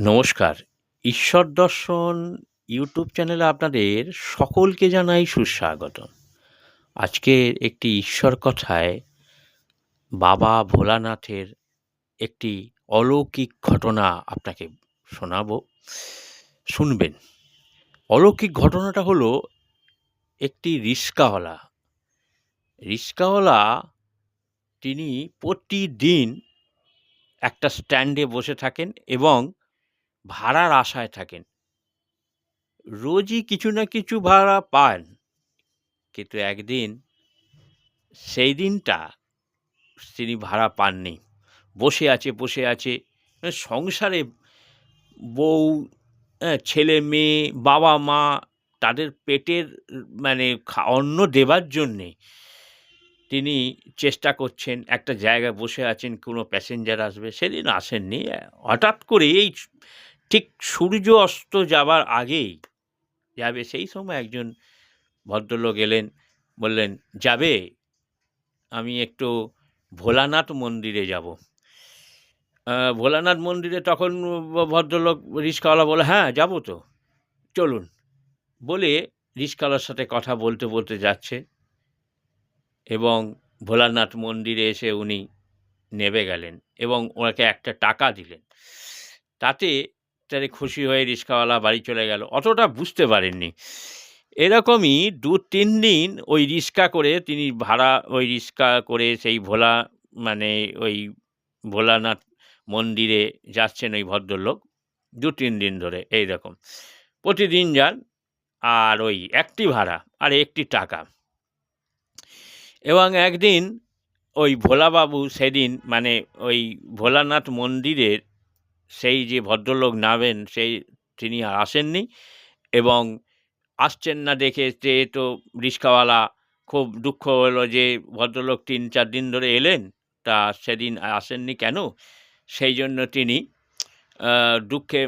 নমস্কার। ঈশ্বর দর্শন ইউটিউব চ্যানেলে আপনাদের সকলকে জানাই সুস্বাগতম। আজকের একটি ঈশ্বর কথায় বাবা ভোলানাথের একটি অলৌকিক ঘটনা আপনাকে শোনাবো, শুনবেন। অলৌকিক ঘটনাটা হলো একটি রিক্সাওয়ালা। রিক্সাওয়ালা তিনি প্রতিদিন একটা স্ট্যান্ডে বসে থাকেন এবং ভাড়ার আশায় থাকেন। রোজই কিছু না কিছু ভাড়া পান। কিন্তু একদিন সেই দিনটা তিনি ভাড়া পাননি। বসে আছে সংসারে বউ, ছেলে-মেয়ে, বাবা-মা তাদের পেটের মানে অন্ন দেবার জন্যে তিনি চেষ্টা করছেন, একটা জায়গায় বসে আছেন, কোনো প্যাসেঞ্জার আসবে। সেদিন আসেননি। হঠাৎ করে এই ঠিক সূর্য অস্ত যাবার আগেই যাবে, সেই সময় একজন ভদ্রলোক এলেন, বললেন, "যাবে? আমি একটু ভোলানাথ মন্দিরে যাব।" ভোলানাথ মন্দিরে তখন ভদ্রলোক রিক্সাওয়ালা বলল, "হ্যাঁ, যাব তো, চলুন।" বলে রিক্সাওয়ালার সাথে কথা বলতে যাচ্ছে এবং ভোলানাথ মন্দিরে এসে উনি নেমে গেলেন এবং ওনাকে একটা টাকা দিলেন। তাতে তিনি খুশি হয়ে রিক্সাওয়ালা বাড়ি চলে গেল। অতটা বুঝতে পারেননি। এরকমই ২-৩ দিন ওই রিক্সা করে তিনি ওই রিক্সা করে সেই মানে ওই ভোলানাথ মন্দিরে যাচ্ছেন ওই ভদ্রলোক ২-৩ দিন ধরে এইরকম। প্রতিদিন যান আর ওই একটি ভাড়া আর একটি টাকা। এবং একদিন ওই ভোলাবাবু সেদিন মানে ওই ভোলানাথ মন্দিরের সেই যে ভদ্রলোক নামেন তিনি আর আসেননি এবং আসছেন না দেখে তো রিক্সাওয়ালা খুব দুঃখ হলো যে ভদ্রলোক ৩-৪ দিন ধরে এলেন, তা সেদিন আসেননি কেন? সেই জন্য তিনি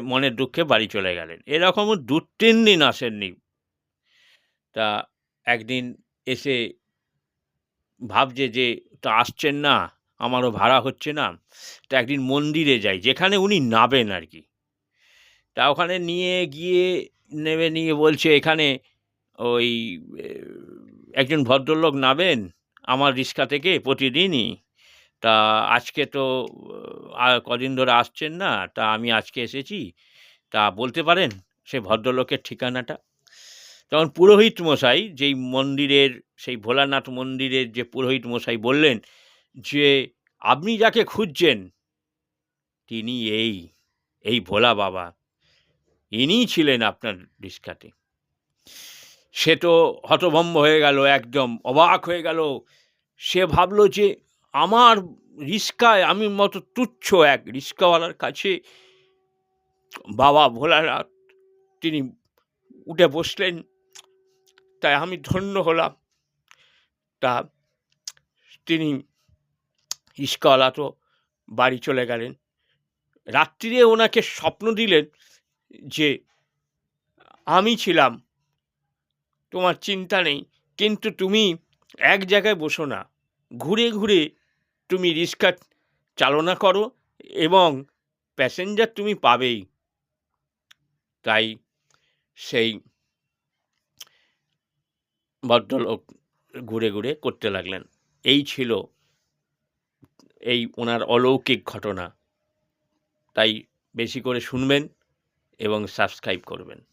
মনের দুঃখে বাড়ি চলে গেলেন। এরকমও ২-৩ দিন আসেননি। তা একদিন এসে ভাবছে যে তা আসছেন না, আমারও ভাড়া হচ্ছে না। তা একদিন মন্দিরে যাই, যেখানে উনি নাবেন আর কি। তা ওখানে নিয়ে বলছে, "এখানে ওই এ একজন ভদ্রলোক নাবেন আমার রিক্সা থেকে প্রতিদিনই। তা আজকে তো কদিন ধরে আসছেন না, তা আমি আজকে এসেছি। তা বলতে পারেন সে ভদ্রলোকের ঠিকানাটা?" তখন পুরোহিত মশাই সেই ভোলানাথ মন্দিরের যে পুরোহিত মশাই বললেন যে, "আপনি যাকে খুঁজছেন তিনি এই ভোলা বাবা। ইনিই ছিলেন আপনার রিক্সাতে।" সে তো হতভম্ব হয়ে গেল, একদম অবাক হয়ে গেল। সে ভাবল যে আমার রিক্সায় আমি মতো তুচ্ছ এক রিক্সাওয়ালার কাছে বাবা ভোলানাথ তিনি উঠে বসলেন, তাই আমি ধন্য হলাম। তা তিনি রিক্সাওয়ালা তো বাড়ি চলে গেলেন। রাত্রিরে ওনাকে স্বপ্ন দিলেন যে, "আমি ছিলাম, তোমার চিন্তা নেই, কিন্তু তুমি এক জায়গায় বসো না, ঘুরে ঘুরে তুমি রিক্সা চালনা করো এবং প্যাসেঞ্জার তুমি পাবেই।" তাই সেই ভদ্রলোক ঘুরে ঘুরে করতে লাগলেন। এই ছিল ওনার অলৌকিক ঘটনা। তাই বেশি করে শুনবেন এবং সাবস্ক্রাইব করবেন।